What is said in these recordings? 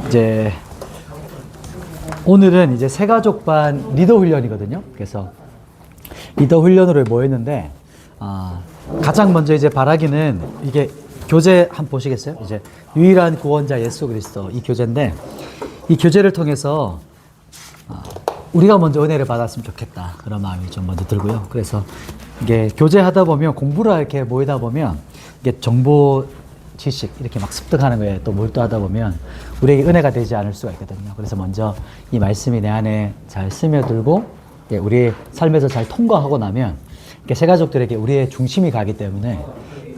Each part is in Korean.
이제 오늘은 이제 새가족반 리더 훈련이거든요. 그래서 리더 훈련으로 모였는데 가장 먼저 이제 바라기는 이게 교재 한번 보시겠어요? 이제 유일한 구원자 예수 그리스도 이 교재인데 이 교재를 통해서 우리가 먼저 은혜를 받았으면 좋겠다 그런 마음이 좀 먼저 들고요. 그래서 이게 교재 하다 보면 공부를 이렇게 모이다 보면 이게 정보 지식 이렇게 막 습득하는 거에 또 몰두하다 보면 우리에게 은혜가 되지 않을 수가 있거든요. 그래서 먼저 이 말씀이 내 안에 잘 스며들고 우리의 삶에서 잘 통과하고 나면 새가족들에게 우리의 중심이 가기 때문에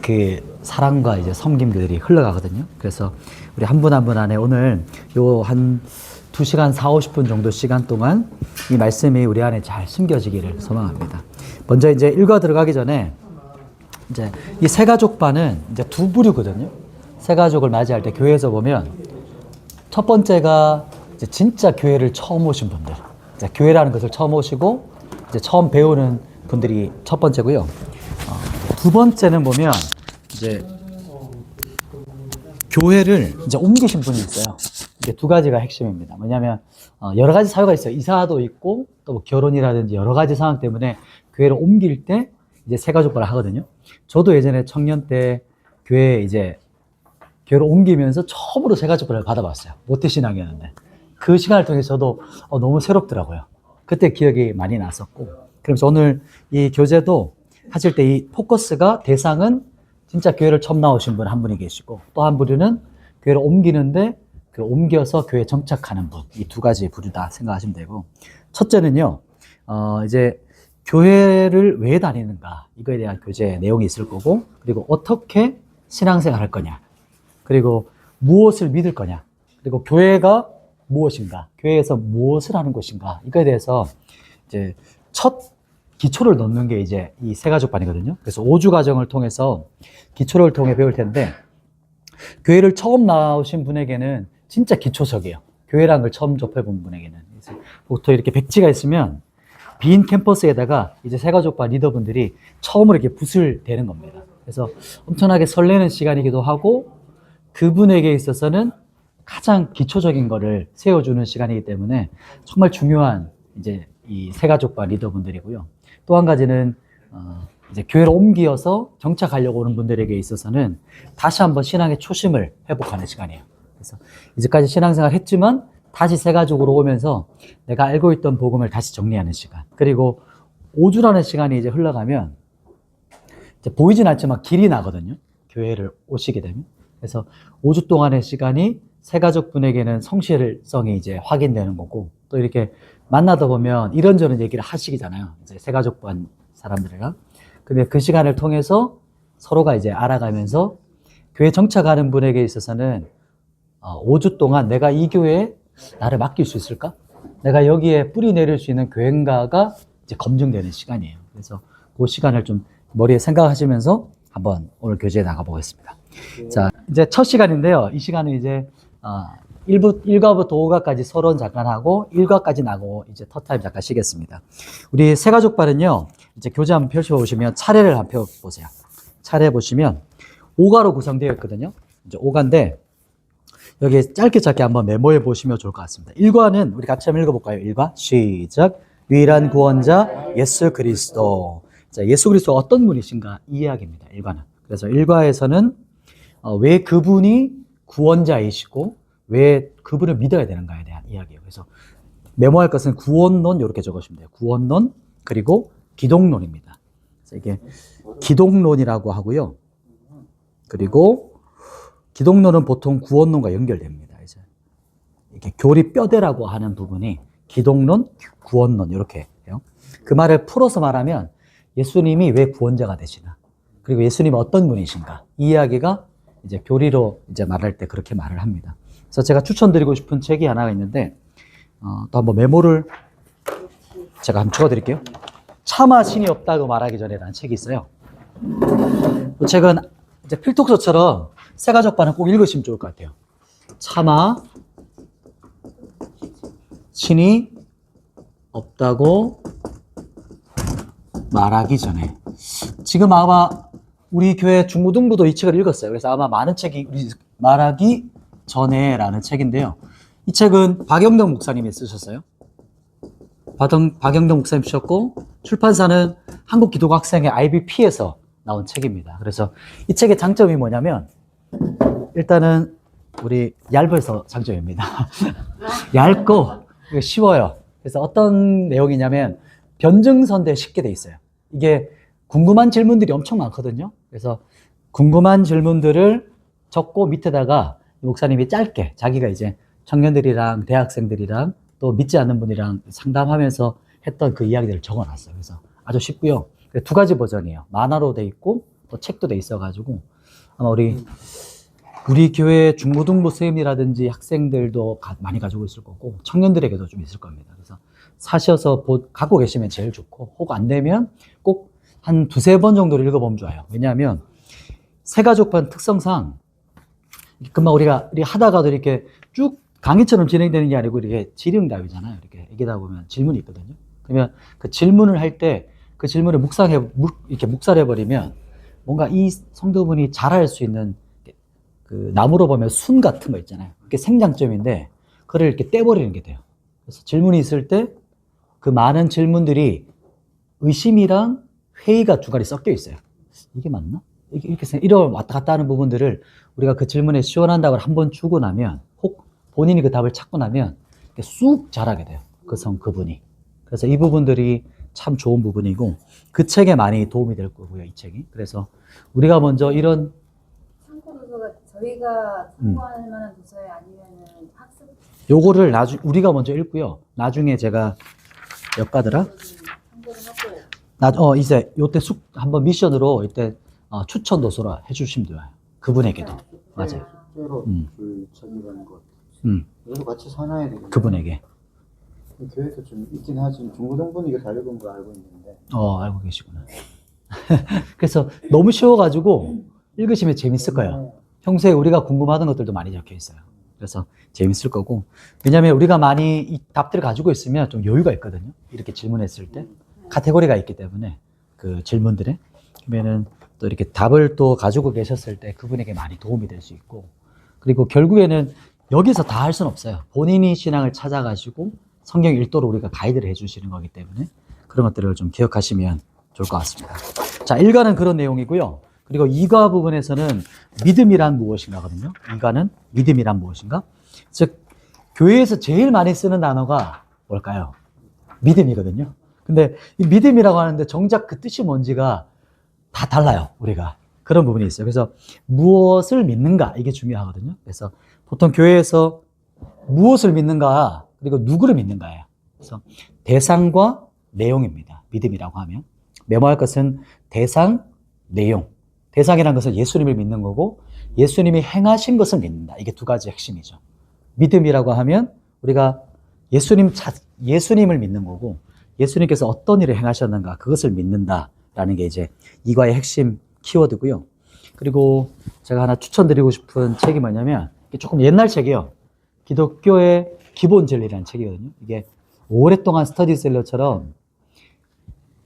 그 사랑과 이제 섬김들이 흘러가거든요. 그래서 우리 한 분 한 분 안에 오늘 요 한 2시간 40-50분 정도 시간 동안 이 말씀이 우리 안에 잘 숨겨지기를 소망합니다. 먼저 이제 일과 들어가기 전에 이제 이 새가족반은 이제 두 부류거든요. 새가족을 맞이할 때 교회에서 보면 첫 번째가 이제 진짜 교회를 처음 오신 분들, 이제 교회라는 것을 처음 오시고 이제 처음 배우는 분들이 첫 번째고요. 두 번째는 보면 이제 교회를 이제 옮기신 분이 있어요. 이게 두 가지가 핵심입니다. 뭐냐면 여러 가지 사유가 있어요. 이사도 있고 또 뭐 결혼이라든지 여러 가지 상황 때문에 교회를 옮길 때 이제 새가족반을 하거든요. 저도 예전에 청년 때 교회에 이제 교회를 옮기면서 처음으로 새가족반을 받아봤어요. 모태신앙이었는데 그 시간을 통해서 저도 너무 새롭더라고요. 그때 기억이 많이 났었고, 그러면서 오늘 이 교재도 하실 때 이 포커스가 대상은 진짜 교회를 처음 나오신 분 한 분이 계시고 또 한 부류는 교회를 옮기는데 그 옮겨서 교회에 정착하는 분, 이 두 가지 부류다 생각하시면 되고, 첫째는요 이제 교회를 왜 다니는가 이거에 대한 교재 내용이 있을 거고, 그리고 어떻게 신앙생활 할 거냐, 그리고 무엇을 믿을 거냐, 그리고 교회가 무엇인가, 교회에서 무엇을 하는 것인가, 이거에 대해서 이제 첫 기초를 넣는 게 이제 이 새가족반이거든요. 그래서 5주 과정을 통해서 기초를 통해 배울 텐데, 교회를 처음 나오신 분에게는 진짜 기초적이에요. 교회라는 걸 처음 접해본 분에게는. 그래서 보통 이렇게 백지가 있으면 빈 캠퍼스에다가 이제 새가족반 리더분들이 처음으로 이렇게 붓을 대는 겁니다. 그래서 엄청나게 설레는 시간이기도 하고 그분에게 있어서는 가장 기초적인 거를 세워주는 시간이기 때문에 정말 중요한 이제 이 새가족반 리더분들이고요. 또 한 가지는 이제 교회를 옮기어서 정착하려고 오는 분들에게 있어서는 다시 한번 신앙의 초심을 회복하는 시간이에요. 그래서 이제까지 신앙생활 했지만 다시 새가족으로 오면서 내가 알고 있던 복음을 다시 정리하는 시간. 그리고 5주라는 시간이 이제 흘러가면 이제 보이진 않지만 길이 나거든요. 교회를 오시게 되면. 그래서 5주 동안의 시간이 새가족분에게는 성실성이 이제 확인되는 거고, 또 이렇게 만나다 보면 이런저런 얘기를 하시잖아요. 이제 새가족반 사람들이랑. 근데 그 시간을 통해서 서로가 이제 알아가면서 교회 정착하는 분에게 있어서는 5주 동안 내가 이 교회에 나를 맡길 수 있을까? 내가 여기에 뿌리 내릴 수 있는 교회인가가 이제 검증되는 시간이에요. 그래서 그 시간을 좀 머리에 생각하시면서 한번 오늘 교재에 나가보겠습니다. 자, 이제 첫 시간인데요. 이 시간은 이제 1과부터 5과까지 서론 잠깐 하고 1과까지 나고 이제 턴타임 잠깐 쉬겠습니다. 우리 새가족반은요, 이제 교재 한번 펼쳐보시면 차례를 한번 펴보세요. 차례 보시면 5과로 구성되어 있거든요. 이제 5과인데 여기 짧게 한번 메모해 보시면 좋을 것 같습니다. 1과는 우리 같이 한번 읽어볼까요? 1과 시작. 유일한 구원자 예수 그리스도. 자, 예수 그리스도가 어떤 분이신가 이 이야기입니다. 1과는. 그래서 1과에서는 왜 그분이 구원자이시고 왜 그분을 믿어야 되는가에 대한 이야기예요. 그래서 메모할 것은 구원론 이렇게 적으시면 돼요. 구원론 그리고 기독론입니다. 그래서 이게 기독론이라고 하고요. 그리고 기독론은 보통 구원론과 연결됩니다. 이제 이게 교리 뼈대라고 하는 부분이 기독론, 구원론 이렇게 해요. 그 말을 풀어서 말하면 예수님이 왜 구원자가 되시나, 그리고 예수님은 어떤 분이신가, 이 이야기가 이제 교리로 이제 말할 때 그렇게 말을 합니다. 그래서 제가 추천드리고 싶은 책이 하나가 있는데 또 한번 메모를 제가 한번 적어드릴게요. 차마 신이 없다고 말하기 전에라는 책이 있어요. 이 책은 이제 필독서처럼 새가족반은 꼭 읽으시면 좋을 것 같아요. 차마 신이 없다고 말하기 전에. 지금 아마 우리 교회 중고등부도 이 책을 읽었어요. 그래서 아마 많은 책이 우리 말하기 전에라는 책인데요. 이 책은 박영덕 목사님이 쓰셨어요. 박영덕 목사님 쓰셨고, 출판사는 한국기독학생회 IBP에서 나온 책입니다. 그래서 이 책의 장점이 뭐냐면, 일단은 우리 얇아서 장점입니다. 얇고 쉬워요. 그래서 어떤 내용이냐면 변증선대에 쉽게 돼 있어요. 이게 궁금한 질문들이 엄청 많거든요. 그래서 궁금한 질문들을 적고 밑에다가 목사님이 짧게 자기가 이제 청년들이랑 대학생들이랑 또 믿지 않는 분이랑 상담하면서 했던 그 이야기들을 적어놨어요. 그래서 아주 쉽고요. 두 가지 버전이에요. 만화로 돼 있고 또 책도 돼 있어가지고 아마 우리 교회 중고등부 선생님이라든지 학생들도 많이 가지고 있을 거고 청년들에게도 좀 있을 겁니다. 그래서 사셔서 갖고 계시면 제일 좋고, 혹 안 되면 꼭 한 두세 번 정도를 읽어보면 좋아요. 왜냐하면 새가족판 특성상 금방 우리가 하다가도 이렇게 쭉 강의처럼 진행되는 게 아니고 이렇게 질의응답이잖아요. 이렇게 얘기하다 보면 질문이 있거든요. 그러면 그 질문을 할 때 그 질문을 이렇게 묵살해버리면 뭔가 이 성도분이 잘할 수 있는 그 나무로 보면 순 같은 거 있잖아요. 그게 생장점인데 그걸 이렇게 떼버리는 게 돼요. 그래서 질문이 있을 때 그 많은 질문들이 의심이랑 회의가 중간에 섞여 있어요. 이게 맞나? 이런 왔다 갔다 하는 부분들을 우리가 그 질문에 시원한 답을 한번 주고 나면, 혹 본인이 그 답을 찾고 나면 쑥 자라게 돼요. 그분이. 그래서 이 부분들이 참 좋은 부분이고, 그 책에 많이 도움이 될 거고요, 이 책이. 그래서 우리가 먼저 이런 참고도서가 저희가 참고할 만한 도서에 아니면은 학습 요거를 우리가 먼저 읽고요. 나중에 제가 몇 가더라? 참고를 하고 이제 요때 한번 미션으로 이때 추천 도서로 해주시면 돼요. 그분에게도. 맞아요. 실제로 그 책이라는 것. 이것도 같이 사놔야 되겠네. 그분에게. 교회에서 좀 있긴 하지만 중고등부는 이거 다 읽은 거 알고 있는데. 알고 계시구나. 그래서 너무 쉬워가지고 읽으시면 재밌을 거예요. 평소에 우리가 궁금하던 것들도 많이 적혀 있어요. 그래서 재밌을 거고, 왜냐하면 우리가 많이 이 답들을 가지고 있으면 좀 여유가 있거든요. 이렇게 질문했을 때 카테고리가 있기 때문에 그 질문들에, 그러면은 또 이렇게 답을 또 가지고 계셨을 때 그분에게 많이 도움이 될 수 있고, 그리고 결국에는 여기서 다 할 수는 없어요. 본인이 신앙을 찾아가시고 성경 일도로 우리가 가이드를 해주시는 거기 때문에 그런 것들을 좀 기억하시면 좋을 것 같습니다. 자, 1과는 그런 내용이고요. 그리고 2과 부분에서는 믿음이란 무엇인가거든요. 2과는 믿음이란 무엇인가? 즉, 교회에서 제일 많이 쓰는 단어가 뭘까요? 믿음이거든요. 근데 이 믿음이라고 하는데 정작 그 뜻이 뭔지가 다 달라요, 우리가. 그런 부분이 있어요. 그래서 무엇을 믿는가, 이게 중요하거든요. 그래서 보통 교회에서 무엇을 믿는가, 그리고 누구를 믿는가예요. 그래서 대상과 내용입니다. 믿음이라고 하면. 메모할 것은 대상, 내용. 대상이라는 것은 예수님을 믿는 거고, 예수님이 행하신 것을 믿는다. 이게 두 가지 핵심이죠. 믿음이라고 하면 우리가 예수님을 믿는 거고, 예수님께서 어떤 일을 행하셨는가, 그것을 믿는다라는 게 이제 이과의 핵심 키워드고요. 그리고 제가 하나 추천드리고 싶은 책이 뭐냐면, 이게 조금 옛날 책이에요. 기독교의 기본 진리라는 책이거든요. 이게 오랫동안 스터디셀러처럼,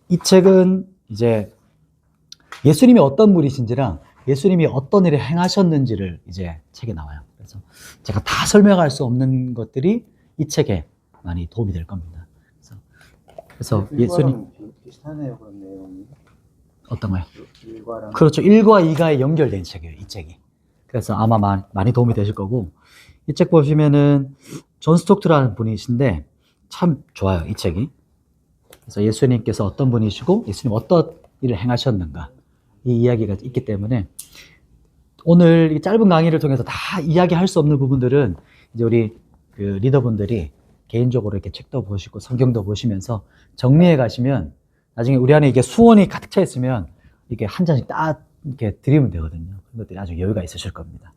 이 책은 이제 예수님이 어떤 분이신지랑 예수님이 어떤 일을 행하셨는지를 이제 책에 나와요. 그래서 제가 다 설명할 수 없는 것들이 이 책에 많이 도움이 될 겁니다. 그래서 예수님 비슷하네요, 그런 내용이. 어떤가요? 1과랑 그렇죠. 1과 2과에 연결된 책이에요, 이 책이. 그래서 아마 많이 도움이 되실 거고, 이 책 보시면은 존 스톡트라는 분이신데 참 좋아요, 이 책이. 그래서 예수님께서 어떤 분이시고 예수님 어떤 일을 행하셨는가, 이 이야기가 있기 때문에 오늘 이 짧은 강의를 통해서 다 이야기할 수 없는 부분들은 이제 우리 그 리더분들이 개인적으로 이렇게 책도 보시고 성경도 보시면서 정리해 가시면 나중에 우리 안에 이게 수원이 가득 차 있으면 이렇게 한 잔씩 딱 이렇게 드리면 되거든요. 그런 것들이 아주 여유가 있으실 겁니다.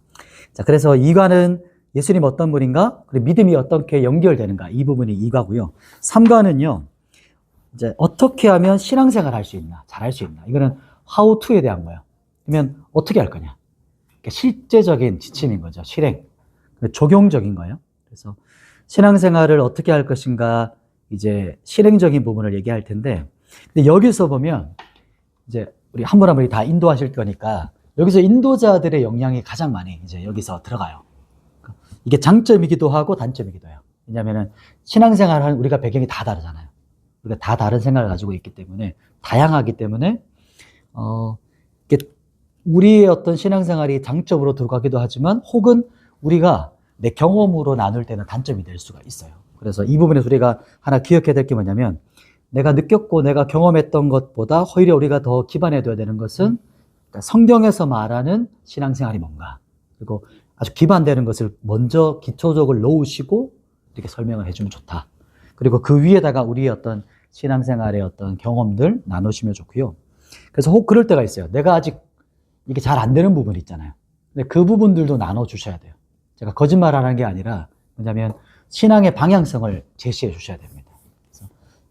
자, 그래서 2과는 예수님 어떤 분인가, 그리고 믿음이 어떻게 연결되는가, 이 부분이 2과고요. 3과는요, 이제 어떻게 하면 신앙생활 할 수 있나, 잘할 수 있나. 이거는 how to에 대한 거예요. 그러면 어떻게 할 거냐. 그러니까 실제적인 지침인 거죠. 실행. 적용적인 거예요. 그래서 신앙생활을 어떻게 할 것인가, 이제 실행적인 부분을 얘기할 텐데, 근데 여기서 보면 이제 우리 한 분 한 분이 다 인도하실 거니까 여기서 인도자들의 영향이 가장 많이 이제 여기서 들어가요. 이게 장점이기도 하고 단점이기도 해요. 왜냐하면 신앙생활하는 우리가 배경이 다 다르잖아요. 우리가 다 다른 생각을 가지고 있기 때문에 다양하기 때문에 이게 우리의 어떤 신앙생활이 장점으로 들어가기도 하지만 혹은 우리가 내 경험으로 나눌 때는 단점이 될 수가 있어요. 그래서 이 부분에서 우리가 하나 기억해야 될 게 뭐냐면 내가 느꼈고 내가 경험했던 것보다 오히려 우리가 더 기반해 둬야 되는 것은 그러니까 성경에서 말하는 신앙생활이 뭔가 그리고 아주 기반되는 것을 먼저 기초적으로 놓으시고 이렇게 설명을 해주면 좋다. 그리고 그 위에다가 우리의 어떤 신앙생활의 어떤 경험들 나누시면 좋고요. 그래서 혹 그럴 때가 있어요. 내가 아직 이게 잘 안 되는 부분이 있잖아요. 근데 그 부분들도 나눠주셔야 돼요. 제가 거짓말하는 게 아니라 뭐냐면 신앙의 방향성을 제시해 주셔야 됩니다. 그래서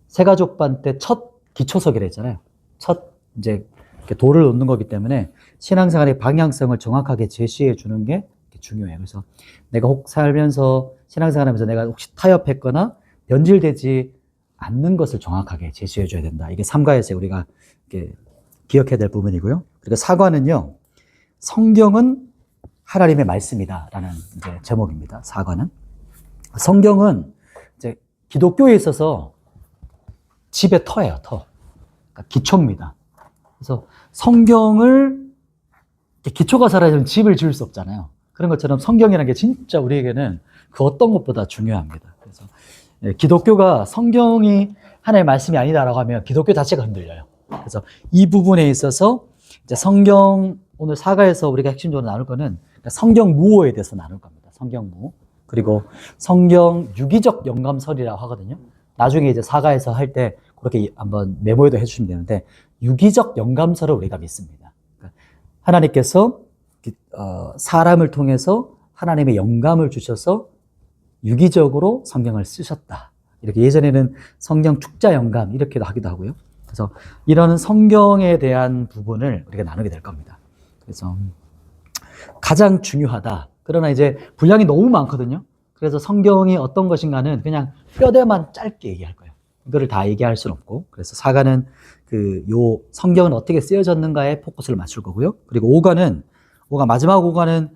새가족반 때 첫 기초석이라 했잖아요. 첫 이제 이렇게 돌을 놓는 거기 때문에 신앙생활의 방향성을 정확하게 제시해 주는 게 중요해요. 그래서 내가 혹 살면서 신앙생활하면서 내가 혹시 타협했거나 변질되지 않는 것을 정확하게 제시해 줘야 된다. 이게 삼가에서 우리가 이렇게 기억해야 될 부분이고요. 그리고 사과는요, 성경은 하나님의 말씀이다라는 이제 제목입니다. 사과는 성경은 이제 기독교에 있어서 집의 터예요. 터. 그러니까 기초입니다. 그래서 성경을 기초가 사라지면 집을 지을 수 없잖아요. 그런 것처럼 성경이라는 게 진짜 우리에게는 그 어떤 것보다 중요합니다. 그래서 기독교가 성경이 하나님의 말씀이 아니다라고 하면 기독교 자체가 흔들려요. 그래서 이 부분에 있어서 이제 성경 오늘 사가에서 우리가 핵심적으로 나눌 거는 성경 무호에 대해서 나눌 겁니다. 성경 무호. 그리고 성경 유기적 영감설이라고 하거든요. 나중에 이제 사가에서 할 때 그렇게 한번 메모에도 해주시면 되는데 유기적 영감설을 우리가 믿습니다. 그러니까 하나님께서 사람을 통해서 하나님의 영감을 주셔서 유기적으로 성경을 쓰셨다. 이렇게 예전에는 성경 축자 영감 이렇게도 하기도 하고요. 그래서 이런 성경에 대한 부분을 우리가 나누게 될 겁니다. 그래서 가장 중요하다. 그러나 이제 분량이 너무 많거든요. 그래서 성경이 어떤 것인가는 그냥 뼈대만 짧게 얘기할 거예요. 이거를 다 얘기할 수는 없고. 그래서 사가는 요 성경은 어떻게 쓰여졌는가에 포커스를 맞출 거고요. 그리고 마지막 5가는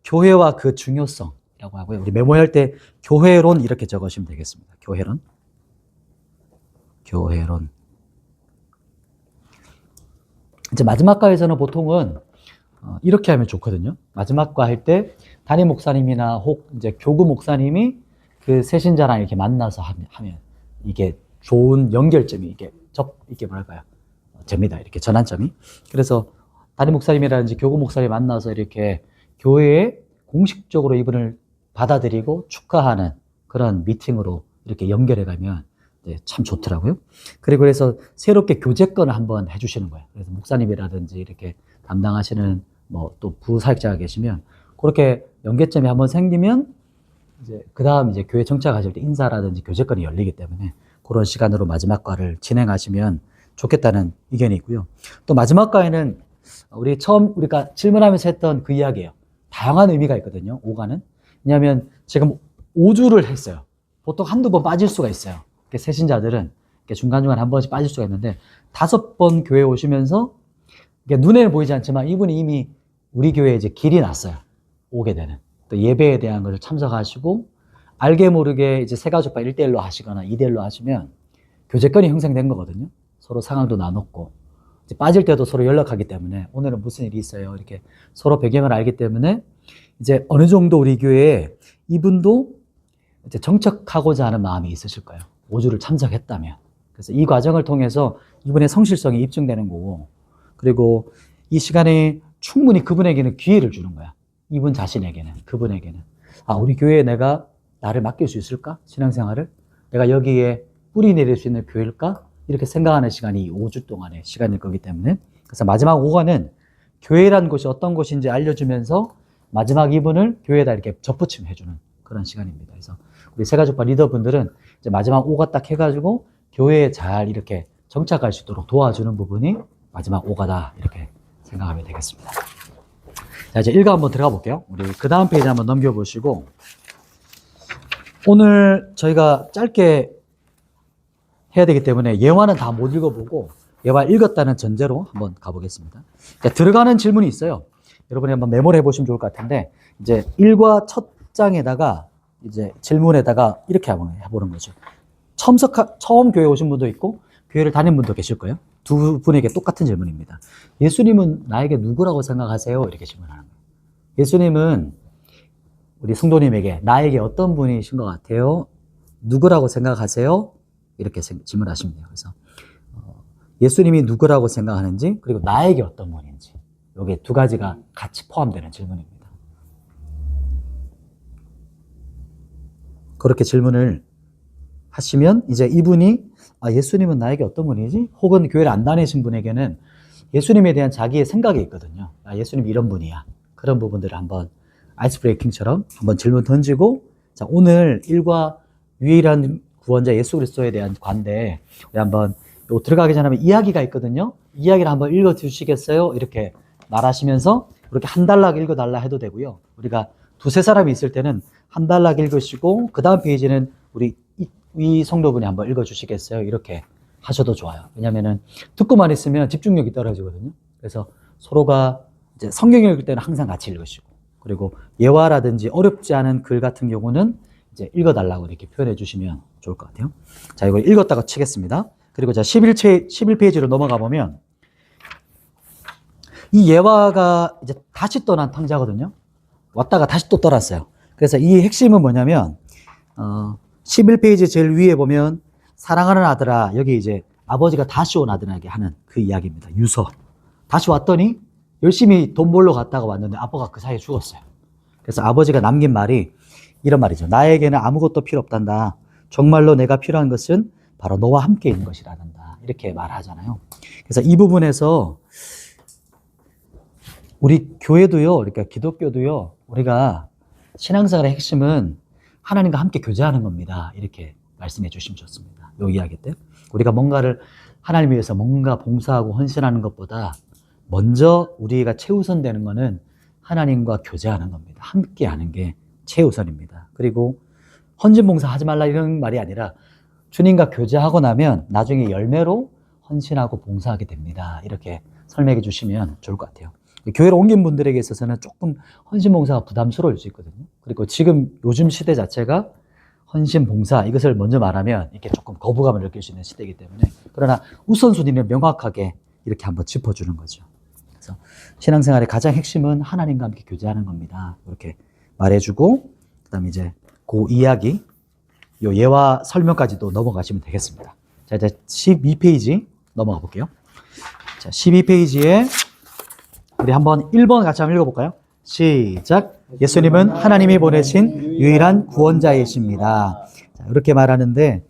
교회와 그 중요성이라고 하고요. 우리 메모할 때 교회론 이렇게 적으시면 되겠습니다. 교회론. 이제 마지막 과에서는 보통은 이렇게 하면 좋거든요. 마지막 과 할 때 담임 목사님이나 혹 이제 교구 목사님이 그 새신자랑 이렇게 만나서 하면 이게 좋은 연결점이 이게 뭐랄까요? 됩니다. 이렇게 전환점이. 그래서 담임 목사님이라든지 교구 목사님 만나서 이렇게 교회에 공식적으로 이분을 받아들이고 축하하는 그런 미팅으로 이렇게 연결해 가면 참 좋더라고요. 그리고 그래서 새롭게 교제권을 한번 해주시는 거예요. 그래서 목사님이라든지 이렇게 담당하시는 뭐 또 부사역자가 계시면 그렇게 연계점이 한번 생기면 이제 그 다음 이제 교회 정착하실 때 인사라든지 교제권이 열리기 때문에 그런 시간으로 마지막 과를 진행하시면 좋겠다는 의견이 있고요. 또 마지막 과에는 우리가 질문하면서 했던 그 이야기예요. 다양한 의미가 있거든요. 5과는. 왜냐하면 지금 5주를 했어요. 보통 한두 번 빠질 수가 있어요. 새신자들은 중간중간 한 번씩 빠질 수가 있는데 5번 교회 오시면서 눈에는 보이지 않지만 이분이 이미 우리 교회에 이제 길이 났어요. 오게 되는. 또 예배에 대한 것을 참석하시고 알게 모르게 이제 새가족과 1대1로 하시거나 2대1로 하시면 교제권이 형성된 거거든요. 서로 상황도 나눴고 이제 빠질 때도 서로 연락하기 때문에 오늘은 무슨 일이 있어요. 이렇게 서로 배경을 알기 때문에 이제 어느 정도 우리 교회에 이분도 이제 정착하고자 하는 마음이 있으실 거예요. 5주를 참석했다면. 그래서 이 과정을 통해서 이분의 성실성이 입증되는 거고 그리고 이 시간에 충분히 그분에게는 기회를 주는 거야. 이분 자신에게는, 그분에게는. 우리 교회에 내가 나를 맡길 수 있을까? 신앙생활을? 내가 여기에 뿌리 내릴 수 있는 교회일까? 이렇게 생각하는 시간이 5주 동안의 시간일 거기 때문에. 그래서 마지막 5과는 교회란 곳이 어떤 곳인지 알려주면서 마지막 이분을 교회에다 이렇게 접붙임해주는 그런 시간입니다. 그래서 우리 새가족반 리더분들은 이제 마지막 5과 딱 해가지고 교회에 잘 이렇게 정착할 수 있도록 도와주는 부분이 마지막 5과다. 이렇게 생각하면 되겠습니다. 자, 이제 1과 한번 들어가 볼게요. 우리 그 다음 페이지 한번 넘겨보시고, 오늘 저희가 짧게 해야 되기 때문에 예화는 다 못 읽어보고, 예화 읽었다는 전제로 한번 가보겠습니다. 자, 들어가는 질문이 있어요. 여러분이 한번 메모를 해보시면 좋을 것 같은데, 이제 1과 첫 답장에다가 이제 질문에다가 이렇게 해보는 거죠. 처음 교회 오신 분도 있고 교회를 다닌 분도 계실 거예요. 두 분에게 똑같은 질문입니다. 예수님은 나에게 누구라고 생각하세요? 이렇게 질문하는 거예요. 예수님은 우리 성도님에게 나에게 어떤 분이신 것 같아요? 누구라고 생각하세요? 이렇게 질문하시면 돼요. 그래서 예수님이 누구라고 생각하는지 그리고 나에게 어떤 분인지 이게 두 가지가 같이 포함되는 질문입니다. 그렇게 질문을 하시면 이제 이분이 예수님은 나에게 어떤 분이지? 혹은 교회를 안 다니신 분에게는 예수님에 대한 자기의 생각이 있거든요. 예수님이 이런 분이야. 그런 부분들을 한번 아이스 브레이킹처럼 한번 질문 던지고 자, 오늘 일과 유일한 구원자 예수 그리스도에 대한 관대 우리 한번 들어가기 전에 이야기가 있거든요. 이야기를 한번 읽어 주시겠어요? 이렇게 말하시면서 이렇게 한 단락 읽어 달라 해도 되고요. 우리가 두세 사람이 있을 때는 한 단락 읽으시고 그 다음 페이지는 우리 이 성도분이 한번 읽어 주시겠어요? 이렇게 하셔도 좋아요. 왜냐면은 듣고만 있으면 집중력이 떨어지거든요. 그래서 서로가 이제 성경 읽을 때는 항상 같이 읽으시고 그리고 예화라든지 어렵지 않은 글 같은 경우는 이제 읽어달라고 이렇게 표현해 주시면 좋을 것 같아요. 자, 이걸 읽었다가 치겠습니다. 그리고 자, 11페이지로 넘어가 보면 이 예화가 이제 다시 떠난 탕자거든요. 왔다가 다시 또 떠났어요. 그래서 이 핵심은 뭐냐면, 11페이지 제일 위에 보면 사랑하는 아들아, 여기 이제 아버지가 다시 온 아들에게 하는 그 이야기입니다. 유서. 다시 왔더니 열심히 돈 벌러 갔다가 왔는데 아빠가 그 사이에 죽었어요. 그래서 아버지가 남긴 말이 이런 말이죠. 나에게는 아무것도 필요 없단다. 정말로 내가 필요한 것은 바로 너와 함께 있는 것이라단다. 이렇게 말하잖아요. 그래서 이 부분에서 우리 교회도요, 그러니까 기독교도요, 우리가 신앙생활의 핵심은 하나님과 함께 교제하는 겁니다. 이렇게 말씀해 주시면 좋습니다. 이 이야기 때. 우리가 뭔가를 하나님 위해서 뭔가 봉사하고 헌신하는 것보다 먼저 우리가 최우선 되는 거는 하나님과 교제하는 겁니다. 함께 하는 게 최우선입니다. 그리고 헌신 봉사 하지 말라 이런 말이 아니라 주님과 교제하고 나면 나중에 열매로 헌신하고 봉사하게 됩니다. 이렇게 설명해 주시면 좋을 것 같아요. 교회로 옮긴 분들에게 있어서는 조금 헌신 봉사가 부담스러울 수 있거든요. 그리고 지금 요즘 시대 자체가 헌신 봉사 이것을 먼저 말하면 이렇게 조금 거부감을 느낄 수 있는 시대이기 때문에 그러나 우선순위는 명확하게 이렇게 한번 짚어주는 거죠. 그래서 신앙생활의 가장 핵심은 하나님과 함께 교제하는 겁니다. 이렇게 말해주고 그다음에 이제 그 이야기 요 예화 설명까지도 넘어가시면 되겠습니다. 자, 이제 12페이지 넘어가 볼게요. 자, 12페이지에 우리 한번 1번 같이 한번 읽어볼까요? 시작. 예수님은 하나님이 보내신 유일한 구원자이십니다. 자, 이렇게 말하는데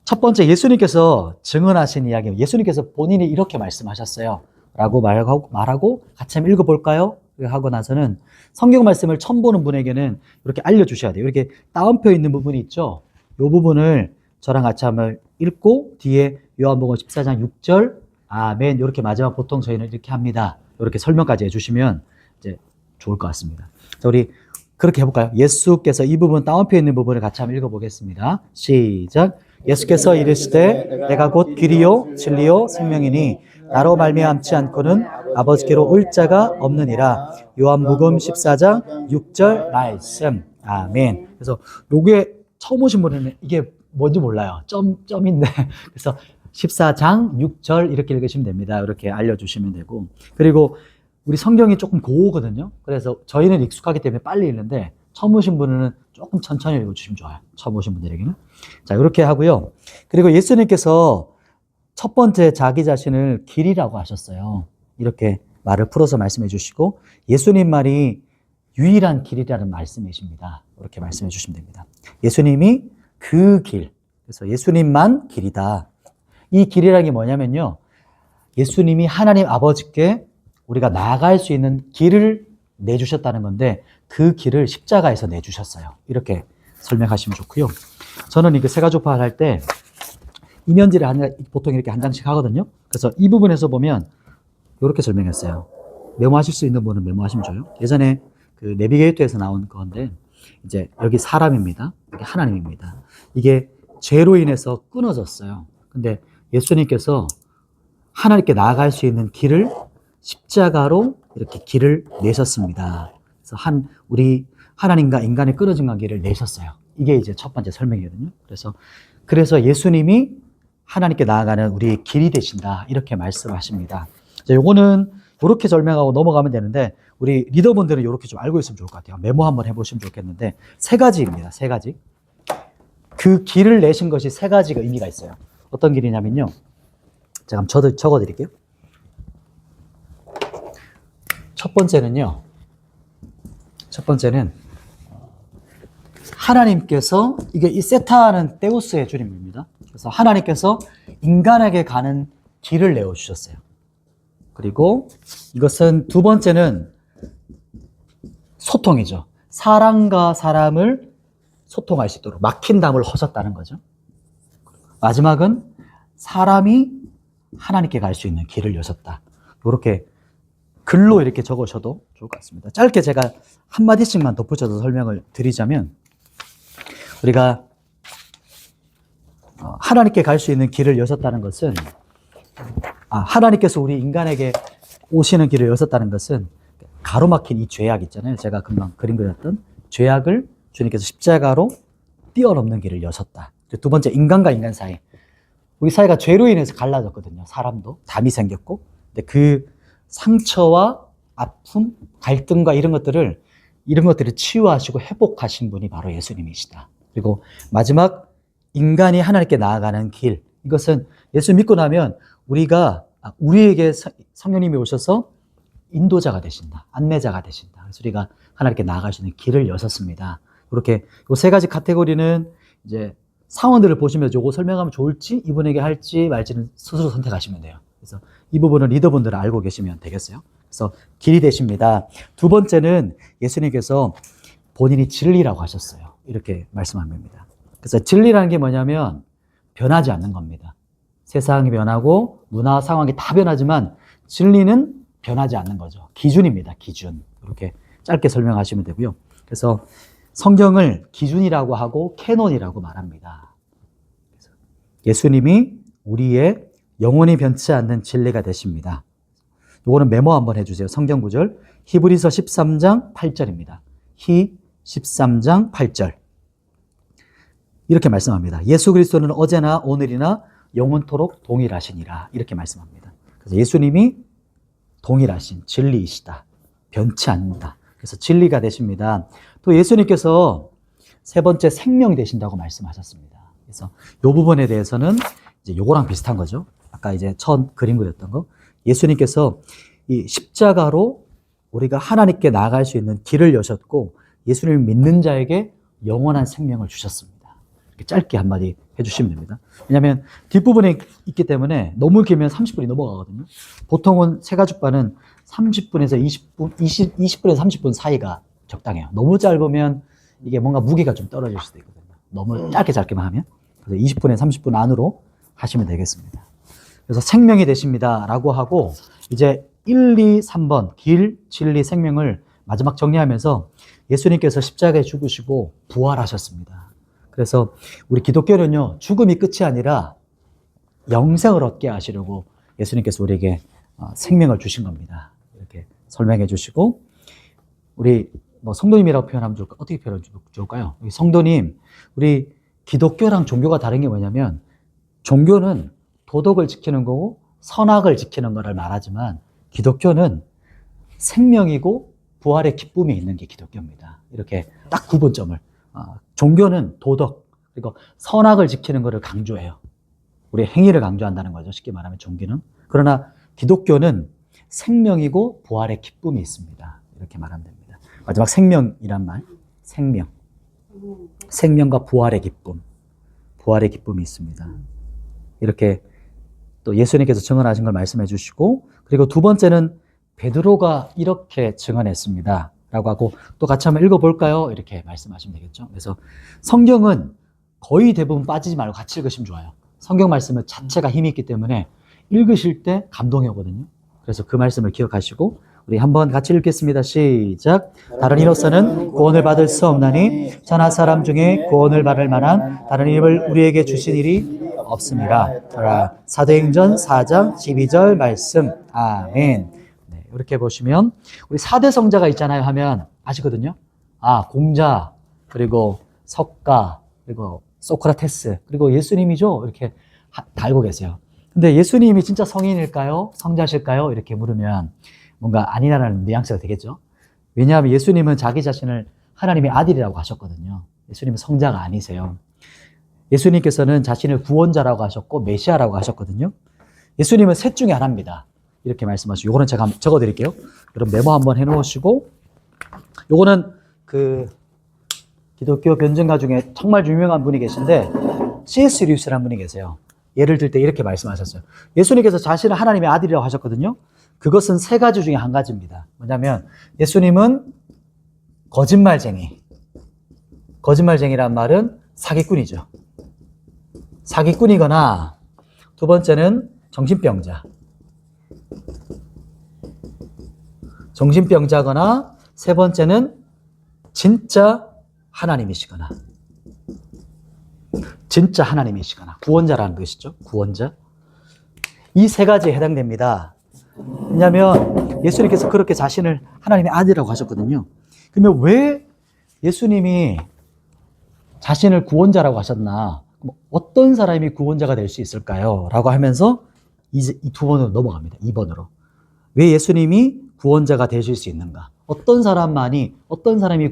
첫 번째 예수님께서 증언하신 이야기, 예수님께서 본인이 이렇게 말씀하셨어요 라고 말하고 같이 한번 읽어볼까요? 하고 나서는 성경 말씀을 처음 보는 분에게는 이렇게 알려주셔야 돼요. 이렇게 따옴표 있는 부분이 있죠. 이 부분을 저랑 같이 한번 읽고 뒤에 요한복음 14장 6절 아멘 이렇게 마지막 보통 저희는 이렇게 합니다. 이렇게 설명까지 해주시면 이제 좋을 것 같습니다. 자, 우리 그렇게 해볼까요? 예수께서 이 부분 따옴표 있는 부분을 같이 한번 읽어보겠습니다. 시작. 예수께서 이르시되 내가 곧 길이요 진리요 생명이니 나로 말미암지 않고는 아버지께로 올 자가 없느니라. 요한복음 14장 6절 말씀. 아멘. 그래서 요게 처음 오신 분은 이게 뭔지 몰라요. 점인데 그래서 14장 6절 이렇게 읽으시면 됩니다. 이렇게 알려주시면 되고 그리고 우리 성경이 조금 고우거든요. 그래서 저희는 익숙하기 때문에 빨리 읽는데 처음 오신 분은 조금 천천히 읽어주시면 좋아요. 처음 오신 분들에게는. 자, 이렇게 하고요. 그리고 예수님께서 첫 번째 자기 자신을 길이라고 하셨어요. 이렇게 말을 풀어서 말씀해 주시고 예수님 말이 유일한 길이라는 말씀이십니다. 이렇게 말씀해 주시면 됩니다. 예수님이 그 길, 그래서 예수님만 길이다. 이 길이라는 게 뭐냐면요. 예수님이 하나님 아버지께 우리가 나아갈 수 있는 길을 내주셨다는 건데 그 길을 십자가에서 내주셨어요. 이렇게 설명하시면 좋고요. 저는 이거 세가족파 할 때 이면지를 보통 이렇게 한 장씩 하거든요. 그래서 이 부분에서 보면 이렇게 설명했어요. 메모하실 수 있는 분은 메모하시면 좋아요. 예전에 그 내비게이터에서 나온 건데 이제 여기 사람입니다. 여기 하나님입니다. 이게 죄로 인해서 끊어졌어요. 근데 예수님께서 하나님께 나아갈 수 있는 길을 십자가로 이렇게 길을 내셨습니다. 그래서 우리 하나님과 인간의 끊어진 관계를 내셨어요. 이게 이제 첫 번째 설명이거든요. 그래서 예수님이 하나님께 나아가는 우리의 길이 되신다. 이렇게 말씀하십니다. 자, 요거는 이렇게 설명하고 넘어가면 되는데 우리 리더분들은 이렇게 좀 알고 있으면 좋을 것 같아요. 메모 한번 해보시면 좋겠는데 세 가지입니다. 세 가지. 그 길을 내신 것이 세 가지가 의미가 있어요. 어떤 길이냐면요. 제가 한번 적어드릴게요. 첫 번째는 하나님께서 이게 이 세타는 데우스의 줄임입니다. 그래서 하나님께서 인간에게 가는 길을 내어주셨어요. 그리고 이것은 두 번째는 소통이죠. 사람과 사람을 소통할 수 있도록 막힌 담을 허셨다는 거죠. 마지막은 사람이 하나님께 갈 수 있는 길을 여셨다. 이렇게 글로 이렇게 적으셔도 좋을 것 같습니다. 짧게 제가 한마디씩만 덧붙여서 설명을 드리자면 우리가 하나님께 갈 수 있는 길을 여셨다는 것은 하나님께서 우리 인간에게 오시는 길을 여셨다는 것은 가로막힌 이 죄악 있잖아요. 제가 금방 그림 그렸던 죄악을 주님께서 십자가로 뛰어넘는 길을 여셨다. 두 번째, 인간과 인간 사이. 우리 사이가 죄로 인해서 갈라졌거든요. 사람도 담이 생겼고, 근데 그 상처와 아픔, 갈등과 이런 것들을 치유하시고 회복하신 분이 바로 예수님이시다. 그리고 마지막, 인간이 하나님께 나아가는 길. 이것은 예수 믿고 나면 우리에게 성령님이 오셔서 인도자가 되신다. 안내자가 되신다. 그래서 우리가 하나님께 나아갈 수 있는 길을 여셨습니다. 이렇게 이 세 가지 카테고리는 이제 상황들을 보시면 요거 설명하면 좋을지 이분에게 할지 말지는 스스로 선택하시면 돼요. 그래서 이 부분은 리더분들은 알고 계시면 되겠어요. 그래서 길이 되십니다. 두 번째는 예수님께서 본인이 진리라고 하셨어요. 이렇게 말씀합니다. 그래서 진리라는 게 뭐냐면 변하지 않는 겁니다. 세상이 변하고 문화 상황이 다 변하지만 진리는 변하지 않는 거죠. 기준입니다. 기준. 이렇게 짧게 설명하시면 되고요. 그래서 성경을 기준이라고 하고 캐논이라고 말합니다. 예수님이 우리의 영원히 변치 않는 진리가 되십니다. 이거는 메모 한번 해주세요. 성경 구절 히브리서 13장 8절입니다. 히 13장 8절 이렇게 말씀합니다. 예수 그리스도는 어제나 오늘이나 영원토록 동일하시니라 이렇게 말씀합니다. 그래서 예수님이 동일하신 진리이시다. 변치 않는다. 그래서 진리가 되십니다. 또 예수님께서 세 번째 생명 되신다고 말씀하셨습니다. 그래서 이 부분에 대해서는 이제 요거랑 비슷한 거죠. 아까 이제 첫 그림 그렸던 거. 예수님께서 이 십자가로 우리가 하나님께 나아갈 수 있는 길을 여셨고 예수님을 믿는 자에게 영원한 생명을 주셨습니다. 이렇게 짧게 한마디 해주시면 됩니다. 왜냐하면 뒷부분에 있기 때문에 너무 길면 30분이 넘어가거든요. 보통은 새가죽반은 30분에서 20분에서 30분 사이가 적당해요. 너무 짧으면 이게 뭔가 무게가 좀 떨어질 수도 있거든요. 너무 짧게만 하면. 그래서 20분에서 30분 안으로 하시면 되겠습니다. 그래서 생명이 되십니다. 라고 하고 이제 1, 2, 3번 길, 진리, 생명을 마지막 정리하면서 예수님께서 십자가에 죽으시고 부활하셨습니다. 그래서 우리 기독교는요, 죽음이 끝이 아니라 영생을 얻게 하시려고 예수님께서 우리에게 생명을 주신 겁니다. 이렇게 설명해 주시고, 우리 성도님이라고 표현하면 좋을까? 어떻게 표현하면 좋을까요? 성도님, 우리 기독교랑 종교가 다른 게 뭐냐면, 종교는 도덕을 지키는 거고 선악을 지키는 거를 말하지만, 기독교는 생명이고 부활의 기쁨이 있는 게 기독교입니다. 이렇게 딱 구분점을. 종교는 도덕, 그리고 선악을 지키는 것을 강조해요. 우리의 행위를 강조한다는 거죠. 쉽게 말하면 종교는. 그러나 기독교는 생명이고 부활의 기쁨이 있습니다. 이렇게 말하면 됩니다. 마지막 생명이란 말, 생명. 생명과 부활의 기쁨. 부활의 기쁨이 있습니다. 이렇게 또 예수님께서 증언하신 걸 말씀해 주시고, 그리고 두 번째는 베드로가 이렇게 증언했습니다. 라고 하고, 또 같이 한번 읽어볼까요? 이렇게 말씀하시면 되겠죠. 그래서 성경은 거의 대부분 빠지지 말고 같이 읽으시면 좋아요. 성경 말씀은 자체가 힘이 있기 때문에 읽으실 때 감동이 오거든요. 그래서 그 말씀을 기억하시고, 우리 한번 같이 읽겠습니다. 시작. 다른 이로서는 구원을 받을 수 없나니 천하 사람 중에 구원을 받을 만한 다른 이름을 우리에게 주신 일이 없습니다. 사도행전 4장 12절 말씀. 아멘. 네, 이렇게 보시면 우리 4대 성자가 있잖아요 하면 아시거든요. 공자, 그리고 석가, 그리고 소크라테스, 그리고 예수님이죠. 이렇게 다 알고 계세요. 근데 예수님이 진짜 성인일까요? 성자실까요? 이렇게 물으면 뭔가 아니라는 뉘앙스가 되겠죠. 왜냐하면 예수님은 자기 자신을 하나님의 아들이라고 하셨거든요. 예수님은 성자가 아니세요. 예수님께서는 자신을 구원자라고 하셨고 메시아라고 하셨거든요. 예수님은 셋 중에 하나입니다. 이렇게 말씀하시고, 요거는 제가 적어 드릴게요. 여러분 메모 한번 해 놓으시고, 요거는 그 기독교 변증가 중에 정말 유명한 분이 계신데 C.S. 루이스라는 분이 계세요. 예를 들 때 이렇게 말씀하셨어요. 예수님께서 자신을 하나님의 아들이라고 하셨거든요. 그것은 세 가지 중에 한 가지입니다. 뭐냐면 예수님은 거짓말쟁이란 말은 사기꾼이죠. 사기꾼이거나, 두 번째는 정신병자거나, 세 번째는 진짜 하나님이시거나, 구원자라는 것이죠. 구원자. 이 세 가지에 해당됩니다. 왜냐하면 예수님께서 그렇게 자신을 하나님의 아들이라고 하셨거든요. 그러면 왜 예수님이 자신을 구원자라고 하셨나? 어떤 사람이 구원자가 될 수 있을까요? 라고 하면서 이제 이 두 번으로 넘어갑니다. 2번으로. 왜 예수님이 구원자가 되실 수 있는가? 어떤 사람이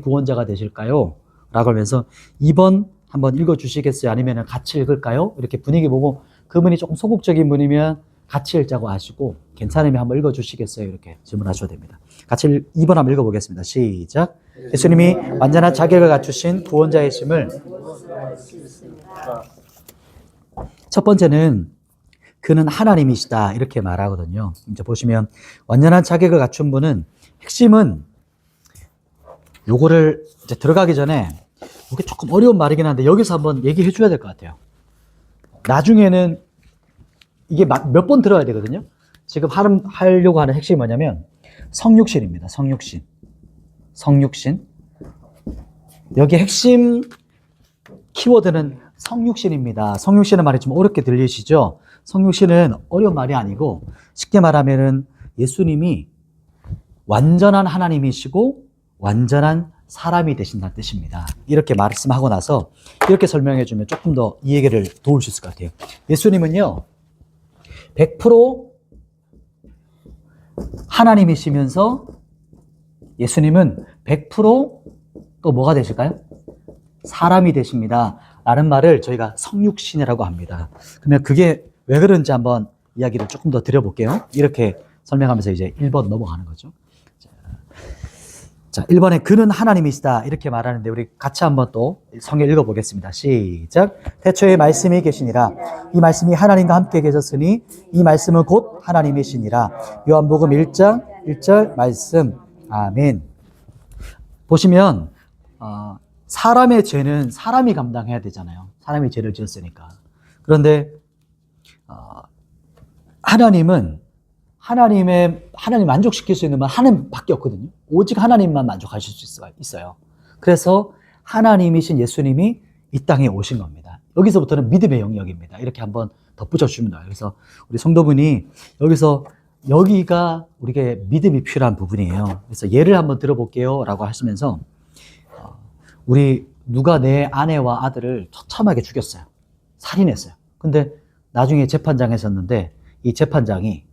구원자가 되실까요? 라고 하면서 2번 한번 읽어주시겠어요? 아니면 같이 읽을까요? 이렇게 분위기 보고 그분이 조금 소극적인 분이면 같이 읽자고 하시고, 괜찮으면 한번 읽어주시겠어요? 이렇게 질문하셔도 됩니다. 같이 2번 한번 읽어보겠습니다. 시작. 예수님이 완전한 자격을 갖추신 구원자이심을, 첫 번째는 그는 하나님이시다 이렇게 말하거든요. 이제 보시면 완전한 자격을 갖춘 분은, 핵심은 요거를 이제 들어가기 전에, 이게 조금 어려운 말이긴 한데 여기서 한번 얘기해 줘야 될 것 같아요. 나중에는 이게 몇 번 들어야 되거든요. 지금 하려고 하는 핵심이 뭐냐면 성육신입니다. 성육신. 여기 핵심 키워드는 성육신입니다. 성육신은 말이 좀 어렵게 들리시죠? 성육신은 어려운 말이 아니고, 쉽게 말하면은 예수님이 완전한 하나님이시고 완전한 사람이 되신다는 뜻입니다. 이렇게 말씀하고 나서 이렇게 설명해 주면 조금 더 이 얘기를 도울 수 있을 것 같아요. 예수님은요 100% 하나님이시면서, 예수님은 100% 또 뭐가 되실까요? 사람이 되십니다. 라는 말을 저희가 성육신이라고 합니다. 그러면 그게 왜 그런지 한번 이야기를 조금 더 드려볼게요. 이렇게 설명하면서 이제 1번 넘어가는 거죠. 자, 1번에 그는 하나님이시다 이렇게 말하는데, 우리 같이 한번 또 성경 읽어보겠습니다. 시작. 태초에 말씀이 계시니라. 이 말씀이 하나님과 함께 계셨으니 이 말씀은 곧 하나님이시니라. 요한복음 1장 1절 말씀. 아멘. 보시면 사람의 죄는 사람이 감당해야 되잖아요. 사람이 죄를 지었으니까. 그런데 하나님은 하나님 만족시킬 수 있는 건 하나님밖에 없거든요. 오직 하나님만 만족하실 수 있어요. 그래서 하나님이신 예수님이 이 땅에 오신 겁니다. 여기서부터는 믿음의 영역입니다. 이렇게 한번 덧붙여 줍니다. 그래서 우리 성도분이 여기가 우리에게 믿음이 필요한 부분이에요. 그래서 예를 한번 들어볼게요 라고 하시면서, 우리 누가 내 아내와 아들을 처참하게 죽였어요. 살인했어요. 근데 나중에 재판장에 섰는데, 이 재판장이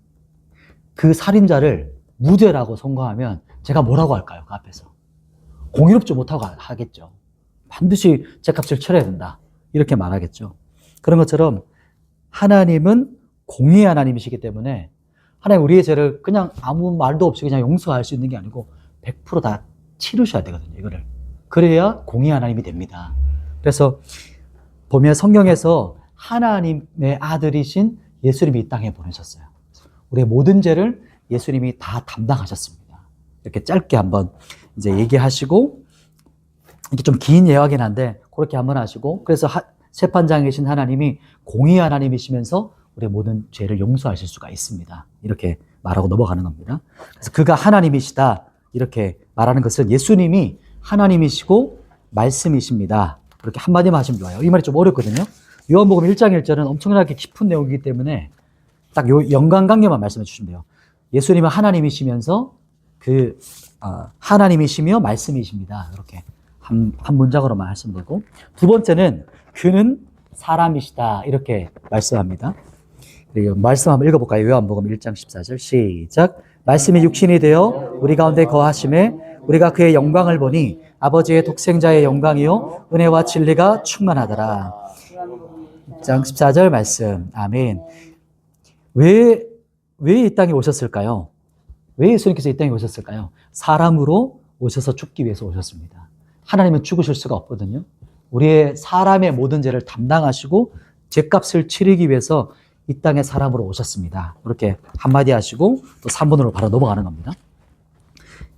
그 살인자를 무죄라고 선고하면 제가 뭐라고 할까요? 그 앞에서 공의롭지 못하고 하겠죠. 반드시 죄값을 치러야 된다 이렇게 말하겠죠. 그런 것처럼 하나님은 공의의 하나님이시기 때문에, 하나님 우리의 죄를 그냥 아무 말도 없이 그냥 용서할 수 있는 게 아니고 100% 다 치르셔야 되거든요. 이거를. 그래야 공의의 하나님이 됩니다. 그래서 보면 성경에서 하나님의 아들이신 예수님이 이 땅에 보내셨어요. 우리의 모든 죄를 예수님이 다 담당하셨습니다. 이렇게 짧게 한번 이제 얘기하시고, 이게 좀 긴 예화긴 한데 그렇게 한번 하시고, 그래서 재판장에 계신 하나님이 공의 하나님이시면서 우리의 모든 죄를 용서하실 수가 있습니다. 이렇게 말하고 넘어가는 겁니다. 그래서 그가 하나님이시다 이렇게 말하는 것은 예수님이 하나님이시고 말씀이십니다. 그렇게 한마디만 하시면 좋아요. 이 말이 좀 어렵거든요. 요한복음 1장 1절은 엄청나게 깊은 내용이기 때문에 딱 요 연관관계만 말씀해 주시면 돼요. 예수님은 하나님이시면서 하나님이시며 말씀이십니다. 이렇게 한 문장으로만 하시면 되고, 두 번째는 그는 사람이시다. 이렇게 말씀합니다. 그리고 말씀 한번 읽어볼까요? 요한복음 1장 14절 시작. 말씀이 육신이 되어 우리 가운데 거하심에 우리가 그의 영광을 보니 아버지의 독생자의 영광이요 은혜와 진리가 충만하더라. 1장 14절 말씀. 아멘. 왜 이 땅에 오셨을까요? 왜 예수님께서 이 땅에 오셨을까요? 사람으로 오셔서 죽기 위해서 오셨습니다. 하나님은 죽으실 수가 없거든요. 우리의 사람의 모든 죄를 담당하시고 죄값을 치르기 위해서 이 땅에 사람으로 오셨습니다. 이렇게 한마디 하시고 또 3번으로 바로 넘어가는 겁니다.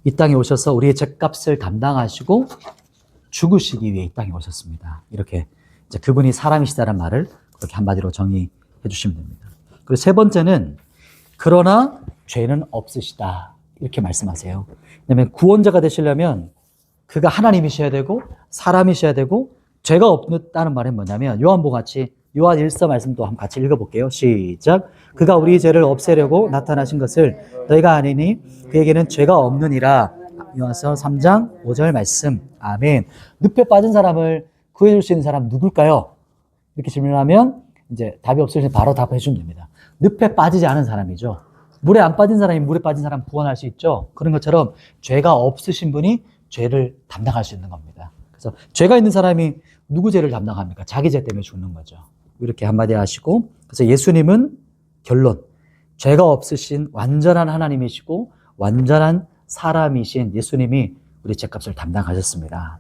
이 땅에 오셔서 우리의 죄값을 담당하시고 죽으시기 위해 이 땅에 오셨습니다. 이렇게 이제 그분이 사람이시다는 말을 그렇게 한마디로 정의해 주시면 됩니다. 그리고 세 번째는 그러나 죄는 없으시다. 이렇게 말씀하세요. 왜냐하면 구원자가 되시려면 그가 하나님이셔야 되고 사람이셔야 되고 죄가 없다는 말은 뭐냐면 요한복음 같이 요한 1서 말씀도 한번 같이 읽어볼게요. 시작. 그가 우리 죄를 없애려고 나타나신 것을 너희가 아니니 그에게는 죄가 없느니라. 요한서 3장 5절 말씀. 아멘. 늪에 빠진 사람을 구해줄 수 있는 사람 누굴까요? 이렇게 질문하면 이제 답이 없으시면 바로 답해 주면 됩니다. 늪에 빠지지 않은 사람이죠. 물에 안 빠진 사람이 물에 빠진 사람 구원할 수 있죠. 그런 것처럼 죄가 없으신 분이 죄를 담당할 수 있는 겁니다. 그래서 죄가 있는 사람이 누구 죄를 담당합니까? 자기 죄 때문에 죽는 거죠. 이렇게 한마디 하시고, 그래서 예수님은 결론, 죄가 없으신 완전한 하나님이시고 완전한 사람이신 예수님이 우리 죄값을 담당하셨습니다.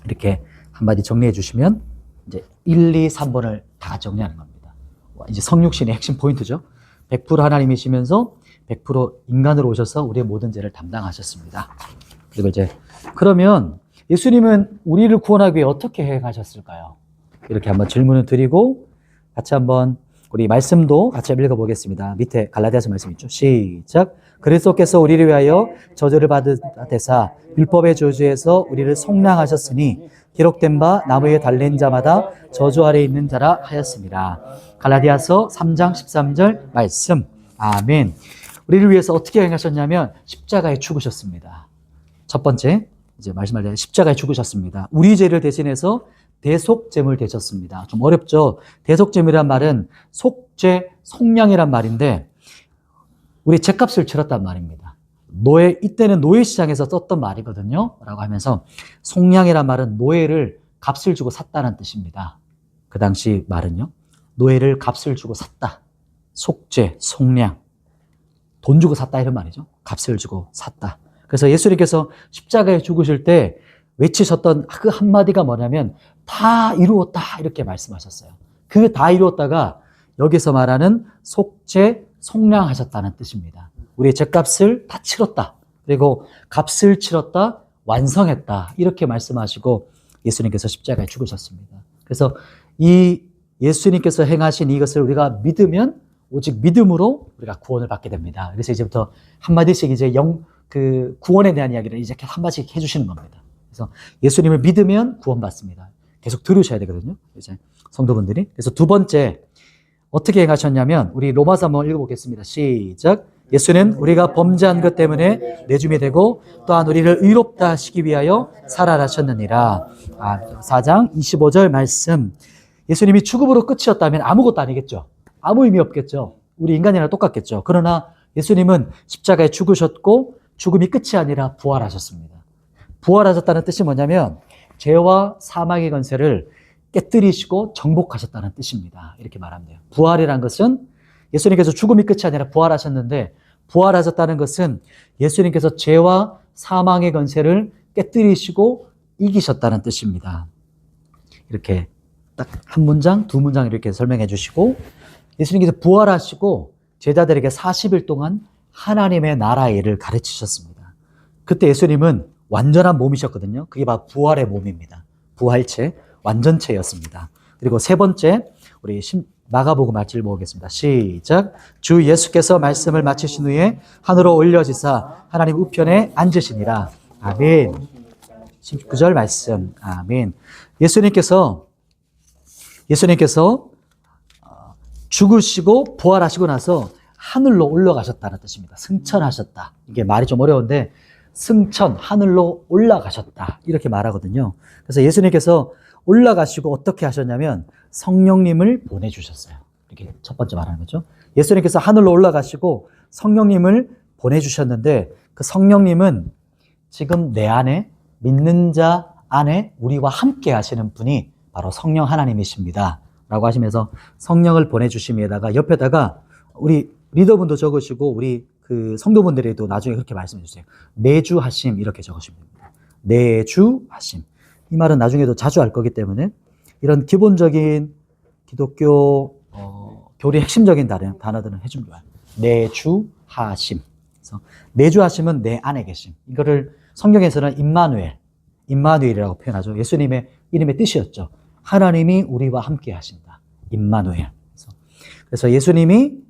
이렇게 한마디 정리해 주시면 이제 1, 2, 3번을 다 정리하는 겁니다. 이제 성육신의 핵심 포인트죠. 100% 하나님이시면서 100% 인간으로 오셔서 우리의 모든 죄를 담당하셨습니다. 그리고 이제 그러면 예수님은 우리를 구원하기 위해 어떻게 행하셨을까요? 이렇게 한번 질문을 드리고 같이 한번 우리 말씀도 같이 읽어보겠습니다. 밑에 갈라디아서 말씀 있죠. 시작. 그리스도께서 우리를 위하여 저주를 받으사 율법의 저주에서 우리를 속량하셨으니 기록된 바 나무 위에 달린 자마다 저주 아래 있는 자라 하였습니다. 갈라디아서 3장 13절 말씀. 아멘. 우리를 위해서 어떻게 행하셨냐면 십자가에 죽으셨습니다. 첫 번째 이제 말씀할 때 십자가에 죽으셨습니다. 우리 죄를 대신해서 대속제물 되셨습니다. 좀 어렵죠? 대속제물이란 말은 속죄, 속량이란 말인데 우리 죄값을 치렀단 말입니다. 이때는 노예시장에서 썼던 말이거든요. 라고 하면서 속량이란 말은 노예를 값을 주고 샀다는 뜻입니다. 그 당시 말은요. 노예를 값을 주고 샀다. 속죄, 속량. 돈 주고 샀다 이런 말이죠. 값을 주고 샀다. 그래서 예수님께서 십자가에 죽으실 때 외치셨던 그 한마디가 뭐냐면 다 이루었다 이렇게 말씀하셨어요. 그 다 이루었다가 여기서 말하는 속죄, 속량하셨다는 뜻입니다. 우리의 죄값을 다 치렀다. 그리고 값을 치렀다, 완성했다. 이렇게 말씀하시고 예수님께서 십자가에 죽으셨습니다. 그래서 이 예수님께서 행하신 이것을 우리가 믿으면 오직 믿음으로 우리가 구원을 받게 됩니다. 그래서 이제부터 한마디씩 이제 구원에 대한 이야기를 이제 한마디씩 해주시는 겁니다. 그래서 예수님을 믿으면 구원받습니다. 계속 들으셔야 되거든요. 이제 성도분들이. 그래서 두 번째, 어떻게 행하셨냐면, 우리 로마서 한번 읽어보겠습니다. 시작. 예수는 우리가 범죄한 것 때문에 내줌이 되고, 또한 우리를 의롭다 하시기 위하여 살아나셨느니라. 4장 25절 말씀. 예수님이 죽음으로 끝이었다면 아무것도 아니겠죠. 아무 의미 없겠죠. 우리 인간이랑 똑같겠죠. 그러나 예수님은 십자가에 죽으셨고, 죽음이 끝이 아니라 부활하셨습니다. 부활하셨다는 뜻이 뭐냐면 죄와 사망의 권세를 깨뜨리시고 정복하셨다는 뜻입니다. 이렇게 말하면 돼요. 부활이란 것은 예수님께서 죽음이 끝이 아니라 부활하셨는데 부활하셨다는 것은 예수님께서 죄와 사망의 권세를 깨뜨리시고 이기셨다는 뜻입니다. 이렇게 딱 한 문장, 두 문장 이렇게 설명해 주시고 예수님께서 부활하시고 제자들에게 40일 동안 하나님의 나라의 일을 가르치셨습니다. 그때 예수님은 완전한 몸이셨거든요. 그게 바로 부활의 몸입니다. 부활체, 완전체였습니다. 그리고 세 번째, 우리 마가복음 말씀을 보겠습니다. 시작. 주 예수께서 말씀을 마치신 후에 하늘로 올려지사 하나님 우편에 앉으시니라. 아멘. 19절 말씀. 아멘. 예수님께서 죽으시고 부활하시고 나서 하늘로 올라가셨다는 뜻입니다. 승천하셨다. 이게 말이 좀 어려운데 승천, 하늘로 올라가셨다. 이렇게 말하거든요. 그래서 예수님께서 올라가시고 어떻게 하셨냐면 성령님을 보내주셨어요. 이렇게 첫 번째 말하는 거죠. 예수님께서 하늘로 올라가시고 성령님을 보내주셨는데 그 성령님은 지금 내 안에 믿는 자 안에 우리와 함께 하시는 분이 바로 성령 하나님이십니다. 라고 하시면서 성령을 보내주심에다가 옆에다가 우리 리더분도 적으시고 우리 그 성도분들에도 나중에 그렇게 말씀해 주세요. 내주하심 이렇게 적으시면 됩니다. 내주하심. 이 말은 나중에도 자주 할 거기 때문에 이런 기본적인 기독교 교리 핵심적인 단어들은 해주면 좋아요. 내주하심. 그래서 내주하심은 내 안에 계심. 이거를 성경에서는 임마누엘이라고 표현하죠. 예수님의 이름의 뜻이었죠. 하나님이 우리와 함께 하신다. 임마누엘. 그래서 예수님이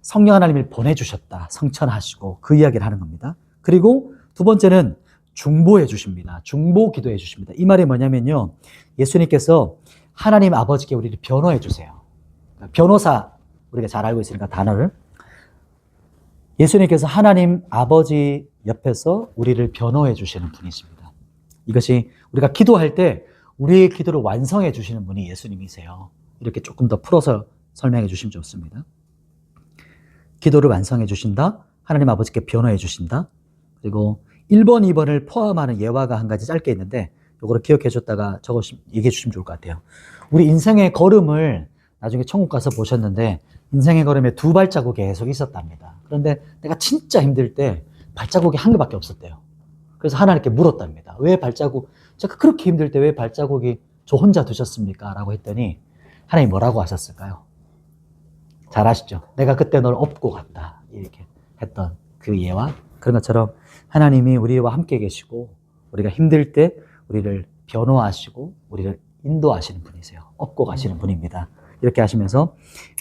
성령 하나님을 보내주셨다. 성천하시고 그 이야기를 하는 겁니다. 그리고 두 번째는 중보해 주십니다. 중보 기도해 주십니다. 이 말이 뭐냐면요. 예수님께서 하나님 아버지께 우리를 변호해 주세요. 변호사 우리가 잘 알고 있으니까 단어를 예수님께서 하나님 아버지 옆에서 우리를 변호해 주시는 분이십니다. 이것이 우리가 기도할 때 우리의 기도를 완성해 주시는 분이 예수님이세요. 이렇게 조금 더 풀어서 설명해 주시면 좋습니다. 기도를 완성해 주신다. 하나님 아버지께 변호해 주신다. 그리고 1번, 2번을 포함하는 예화가 한 가지 짧게 있는데 이거를 기억해 줬다가 얘기해 주시면 좋을 것 같아요. 우리 인생의 걸음을 나중에 천국 가서 보셨는데 인생의 걸음에 2발자국이 계속 있었답니다. 그런데 내가 진짜 힘들 때 발자국이 한 개밖에 없었대요. 그래서 하나님께 물었답니다. 왜 제가 그렇게 힘들 때 왜 발자국이 저 혼자 두셨습니까? 라고 했더니 하나님 뭐라고 하셨을까요? 잘 아시죠? 내가 그때 널 업고 갔다. 이렇게 했던 그 예와 그런 것처럼 하나님이 우리와 함께 계시고 우리가 힘들 때 우리를 변호하시고 우리를 인도하시는 분이세요. 업고 가시는 분입니다. 이렇게 하시면서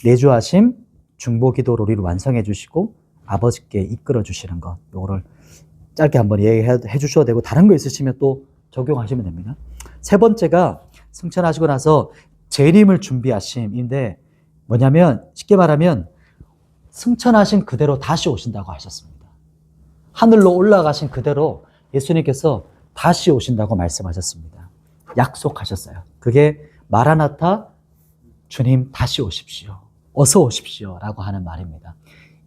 내주하심, 중보기도로 우리를 완성해 주시고 아버지께 이끌어 주시는 것 요거를 짧게 한번 얘기해 주셔도 되고 다른 거 있으시면 또 적용하시면 됩니다. 세 번째가 승천하시고 나서 재림을 준비하심인데 뭐냐면 쉽게 말하면 승천하신 그대로 다시 오신다고 하셨습니다. 하늘로 올라가신 그대로 예수님께서 다시 오신다고 말씀하셨습니다. 약속하셨어요. 그게 마라나타 주님 다시 오십시오. 어서 오십시오. 라고 하는 말입니다.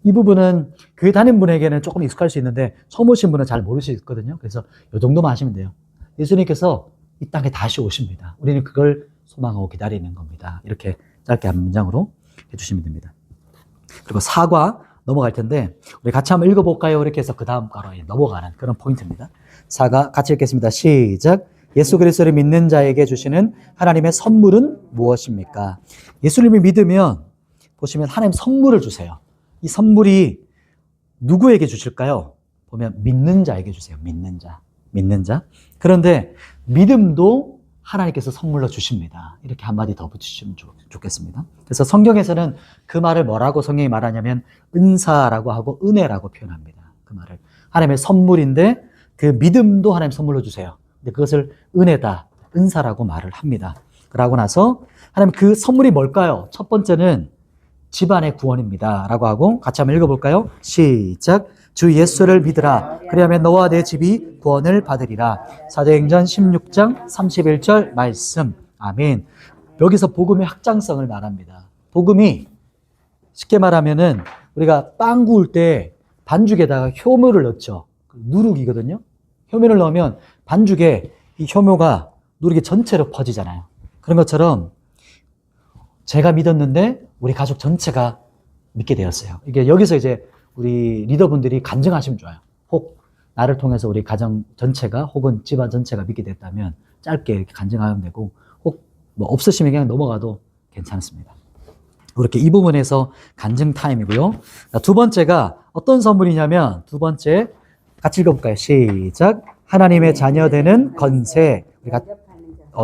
이 부분은 교회 다닌 분에게는 조금 익숙할 수 있는데 처음 오신 분은 잘 모를 수 있거든요. 그래서 이 정도만 하시면 돼요. 예수님께서 이 땅에 다시 오십니다. 우리는 그걸 소망하고 기다리는 겁니다. 이렇게 짧게 한 문장으로 해주시면 됩니다. 그리고 4과 넘어갈 텐데 우리 같이 한번 읽어볼까요? 이렇게 해서 그 다음 과로 넘어가는 그런 포인트입니다. 4가 같이 읽겠습니다. 시작. 예수 그리스도를 믿는 자에게 주시는 하나님의 선물은 무엇입니까? 예수님을 믿으면 보시면 하나님 선물을 주세요. 이 선물이 누구에게 주실까요? 보면 믿는 자에게 주세요. 믿는 자. 그런데 믿음도 하나님께서 선물로 주십니다. 이렇게 한마디 더 붙이시면 좋겠습니다. 그래서 성경에서는 그 말을 뭐라고 성경이 말하냐면 은사라고 하고 은혜라고 표현합니다. 그 말을 하나님의 선물인데 그 믿음도 하나님 선물로 주세요. 근데 그것을 은혜다, 은사라고 말을 합니다. 그러고 나서 하나님 그 선물이 뭘까요? 첫 번째는 집안의 구원입니다. 라고 하고 같이 한번 읽어볼까요? 시작. 주 예수를 믿으라. 그리하면 너와 내 집이 구원을 받으리라. 사도행전 16장 31절 말씀. 아멘. 여기서 복음의 확장성을 말합니다. 복음이 쉽게 말하면은 우리가 빵 구울 때 반죽에다가 효모를 넣죠. 누룩이거든요. 효모를 넣으면 반죽에 이 효모가 누룩이 전체로 퍼지잖아요. 그런 것처럼 제가 믿었는데 우리 가족 전체가 믿게 되었어요. 이게 여기서 이제 우리 리더분들이 간증하시면 좋아요. 혹 나를 통해서 우리 가정 전체가 혹은 집안 전체가 믿게 됐다면 짧게 이렇게 간증하면 되고 혹 뭐 없으시면 그냥 넘어가도 괜찮습니다. 그렇게 이 부분에서 간증 타임이고요. 두 번째가 어떤 선물이냐면 두 번째 같이 읽어볼까요? 시작. 하나님의 자녀 되는 건세. 우리가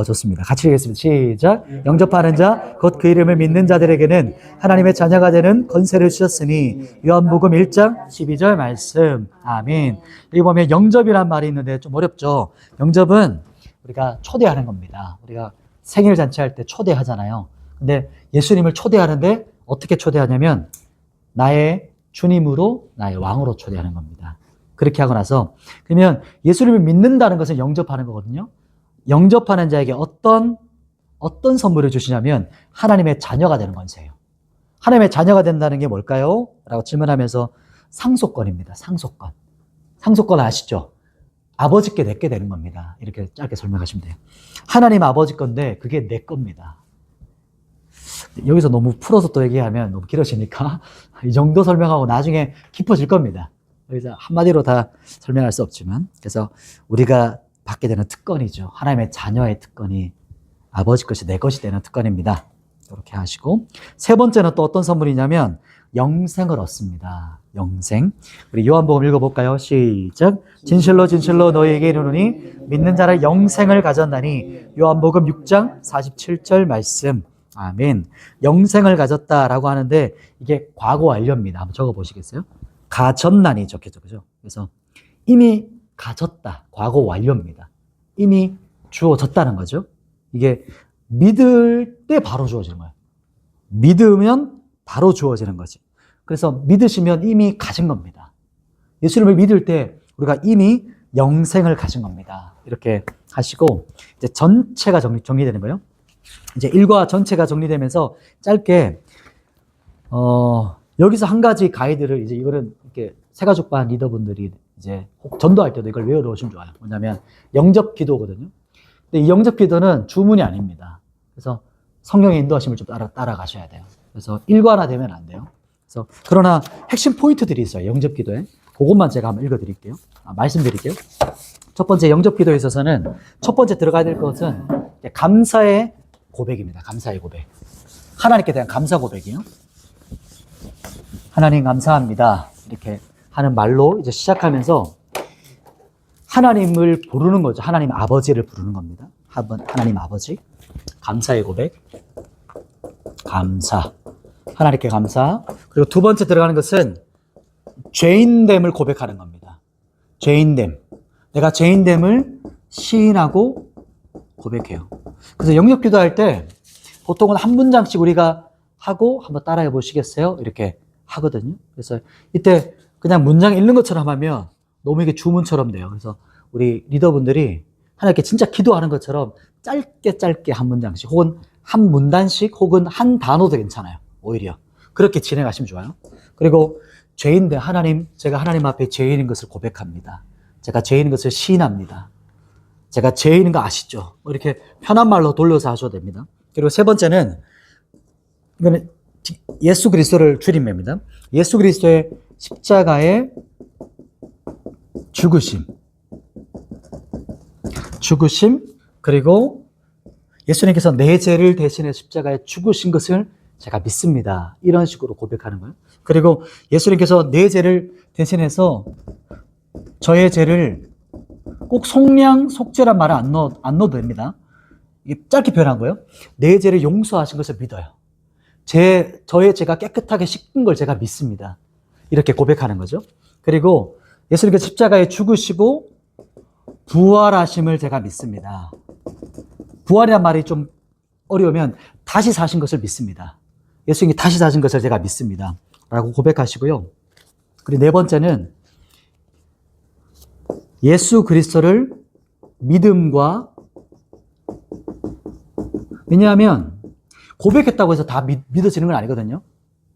좋습니다. 같이 읽겠습니다. 시작. 영접하는 자, 곧 그 이름을 믿는 자들에게는 하나님의 자녀가 되는 건세를 주셨으니 요한복음 1장 12절 말씀. 아멘. 여기 보면 영접이란 말이 있는데 좀 어렵죠. 영접은 우리가 초대하는 겁니다. 우리가 생일 잔치할 때 초대하잖아요. 근데 예수님을 초대하는데 어떻게 초대하냐면 나의 주님으로 나의 왕으로 초대하는 겁니다. 그렇게 하고 나서 그러면 예수님을 믿는다는 것은 영접하는 거거든요. 영접하는 자에게 어떤 선물을 주시냐면 하나님의 자녀가 되는 권세예요. 하나님의 자녀가 된다는 게 뭘까요? 라고 질문하면서 상속권입니다. 상속권. 상속권 아시죠? 아버지께 내게 되는 겁니다. 이렇게 짧게 설명하시면 돼요. 하나님 아버지 건데 그게 내 겁니다. 여기서 너무 풀어서 또 얘기하면 너무 길어지니까 이 정도 설명하고 나중에 깊어질 겁니다. 여기서 한마디로 다 설명할 수 없지만 그래서 우리가 받게 되는 특권이죠. 하나님의 자녀의 특권이 아버지 것이 내 것이 되는 특권입니다. 이렇게 하시고 세 번째는 또 어떤 선물이냐면 영생을 얻습니다. 영생. 우리 요한복음 읽어볼까요? 시작. 진실로 진실로 너희에게 이르노니 믿는 자는 영생을 가졌나니 요한복음 6장 47절 말씀. 아멘. 영생을 가졌다라고 하는데 이게 과거 완료입니다. 한번 적어보시겠어요? 가졌나니 적혀져 그죠? 그래서 이미 가졌다. 과거 완료입니다. 이미 주어졌다는 거죠. 이게 믿을 때 바로 주어지는 거예요. 믿으면 바로 주어지는 거지. 그래서 믿으시면 이미 가진 겁니다. 예수님을 믿을 때 우리가 이미 영생을 가진 겁니다. 이렇게 하시고 이제 전체가 정리되는 거예요. 이제 일과 전체가 정리되면서 짧게 여기서 한 가지 가이드를 이제 이거는 이렇게 새가족반 리더분들이 이제 전도할 때도 이걸 외워놓으시면 좋아요. 뭐냐면 영접 기도거든요. 근데 이 영접 기도는 주문이 아닙니다. 그래서 성령의 인도하심을 좀 따라가셔야 돼요. 그래서 일관화되면 안 돼요. 그래서 그러나 핵심 포인트들이 있어요. 영접 기도에. 그것만 제가 한번 읽어드릴게요. 말씀드릴게요. 첫 번째 영접 기도에 있어서는 첫 번째 들어가야 될 것은 감사의 고백입니다. 감사의 고백. 하나님께 대한 감사 고백이요. 하나님 감사합니다. 이렇게 하는 말로 이제 시작하면서 하나님을 부르는 거죠. 하나님 아버지를 부르는 겁니다. 하나님 아버지. 감사의 고백. 감사. 하나님께 감사. 그리고 두 번째 들어가는 것은 죄인됨을 고백하는 겁니다. 죄인됨. 내가 죄인됨을 시인하고 고백해요. 그래서 영접 기도할 때 보통은 한 문장씩 우리가 하고 한번 따라해 보시겠어요? 이렇게 하거든요. 그래서 이때 그냥 문장 읽는 것처럼 하면 너무 이게 주문처럼 돼요. 그래서 우리 리더분들이 하나님께 진짜 기도하는 것처럼 짧게 한 문장씩 혹은 한 문단씩 혹은 한 단어도 괜찮아요. 오히려 그렇게 진행하시면 좋아요. 그리고 죄인데 하나님, 제가 하나님 앞에 죄인인 것을 고백합니다. 제가 죄인인 것을 시인합니다. 제가 죄인인 거 아시죠? 이렇게 편한 말로 돌려서 하셔도 됩니다. 그리고 세 번째는 이거는 예수 그리스도를 줄임합니다. 예수 그리스도의 십자가의 죽으심, 그리고 예수님께서 내 죄를 대신해 십자가에 죽으신 것을 제가 믿습니다. 이런 식으로 고백하는 거예요. 그리고 예수님께서 내 죄를 대신해서 저의 죄를 꼭 속죄란 말을 안 넣어도 됩니다. 이게 짧게 표현한 거예요. 내 죄를 용서하신 것을 믿어요. 저의 죄가 깨끗하게 씻긴 걸 제가 믿습니다. 이렇게 고백하는 거죠. 그리고 예수님께서 십자가에 죽으시고 부활하심을 제가 믿습니다. 부활이란 말이 좀 어려우면 다시 사신 것을 믿습니다. 예수님이 다시 사신 것을 제가 믿습니다. 라고 고백하시고요. 그리고 네 번째는 예수 그리스도를 믿음과, 왜냐하면 고백했다고 해서 다 믿어지는 건 아니거든요.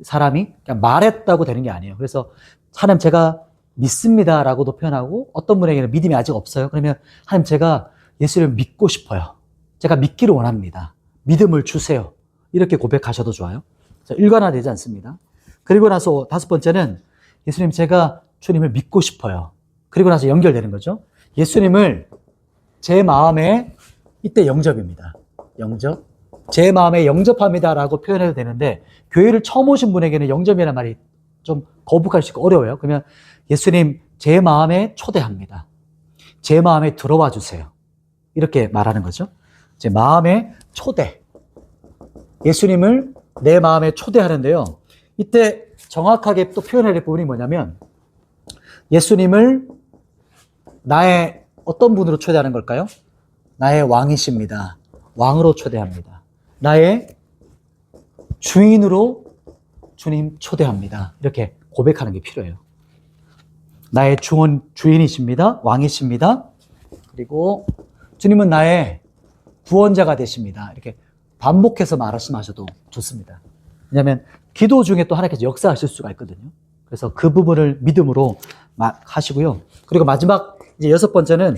사람이 그냥 말했다고 되는 게 아니에요. 그래서 하나님 제가 믿습니다라고도 표현하고 어떤 분에게는 믿음이 아직 없어요. 그러면 하나님 제가 예수를 믿고 싶어요. 제가 믿기를 원합니다. 믿음을 주세요. 이렇게 고백하셔도 좋아요. 일관화되지 않습니다. 그리고 나서 다섯 번째는 예수님 제가 주님을 믿고 싶어요. 그리고 나서 연결되는 거죠. 예수님을 제 마음에, 이때 영접입니다. 영접. 제 마음에 영접합니다라고 표현해도 되는데 교회를 처음 오신 분에게는 영접이라는 말이 좀 거북할 수 있고 어려워요. 그러면 예수님 제 마음에 초대합니다. 제 마음에 들어와 주세요. 이렇게 말하는 거죠. 제 마음에 초대. 예수님을 내 마음에 초대하는데요. 이때 정확하게 또 표현해야 될 부분이 뭐냐면 예수님을 나의 어떤 분으로 초대하는 걸까요? 나의 왕이십니다. 왕으로 초대합니다. 나의 주인으로 주님 초대합니다. 이렇게 고백하는 게 필요해요. 나의 주인이십니다. 왕이십니다. 그리고 주님은 나의 구원자가 되십니다. 이렇게 반복해서 말씀하셔도 좋습니다. 왜냐하면 기도 중에 또 하나님께서 역사하실 수가 있거든요. 그래서 그 부분을 믿음으로 하시고요. 그리고 마지막 이제 6번째는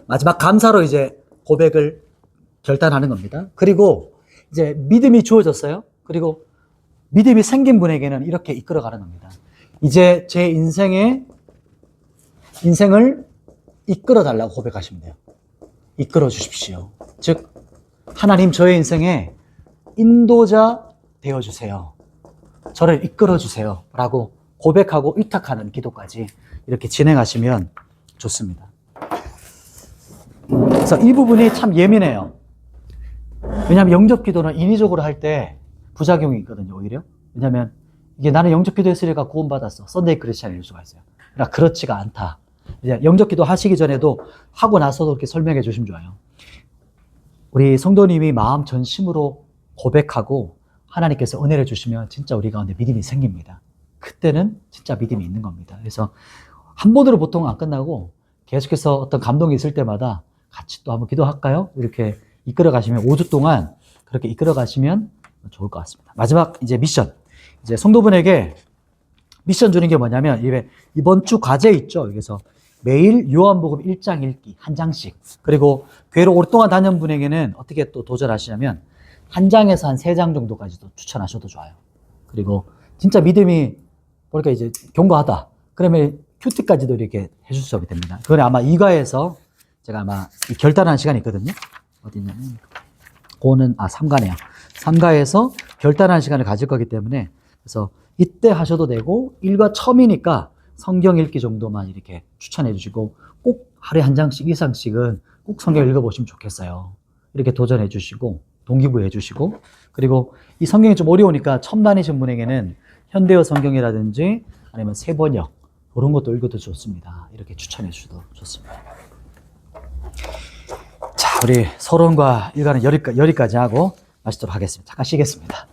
마지막 감사로 이제 고백을 결단하는 겁니다. 그리고 이제 믿음이 주어졌어요. 그리고 믿음이 생긴 분에게는 이렇게 이끌어가는 겁니다. 이제 제 인생을 이끌어 달라고 고백하시면 돼요. 이끌어 주십시오. 즉 하나님 저의 인생에 인도자 되어주세요. 저를 이끌어 주세요. 라고 고백하고 위탁하는 기도까지 이렇게 진행하시면 좋습니다. 그래서 이 부분이 참 예민해요. 왜냐하면 영접 기도는 인위적으로 할 때 부작용이 있거든요, 오히려. 왜냐하면 이게 나는 영접 기도 했으니까 구원받았어. 썬데이 크리스찬일 수가 있어요. 그러나 그렇지가 않다. 이제 영접 기도 하시기 전에도 하고 나서도 이렇게 설명해 주시면 좋아요. 우리 성도님이 마음 전심으로 고백하고 하나님께서 은혜를 주시면 진짜 우리 가운데 믿음이 생깁니다. 그때는 진짜 믿음이 있는 겁니다. 그래서 한 번으로 보통 안 끝나고 계속해서 어떤 감동이 있을 때마다 같이 또 한번 기도할까요? 이렇게 이끌어 가시면 5주 동안 그렇게 이끌어 가시면 좋을 것 같습니다. 마지막 이제 미션. 이제 성도분에게 미션 주는 게 뭐냐면 이번 주 과제 있죠. 그래서 매일 요한복음 1장 읽기 한 장씩. 그리고 교회로 오랫동안 다녀온 분에게는 어떻게 또 도전하시냐면 한 장에서 한 3장 정도까지도 추천하셔도 좋아요. 그리고 진짜 믿음이 보니까 이제 견고하다. 그러면 큐티까지도 이렇게 해줄 수 있게 됩니다. 그건 아마 2과에서 제가 아마 결단하는 시간이 있거든요. 어디냐면 그거는 3과네요. 3과에서 결단하는 시간을 가질 거기 때문에 그래서 이때 하셔도 되고 1과 처음이니까 성경 읽기 정도만 이렇게 추천해 주시고 꼭 하루에 한 장씩 이상씩은 꼭 성경 읽어보시면 좋겠어요. 이렇게 도전해 주시고 동기부여 해 주시고 그리고 이 성경이 좀 어려우니까 처음 다니신 분에게는 현대어 성경이라든지 아니면 세번역 그런 것도 읽어도 좋습니다. 이렇게 추천해 주셔도 좋습니다. 자, 우리 서론과 일과는 여기까지 하고 마치도록 하겠습니다. 잠깐 쉬겠습니다.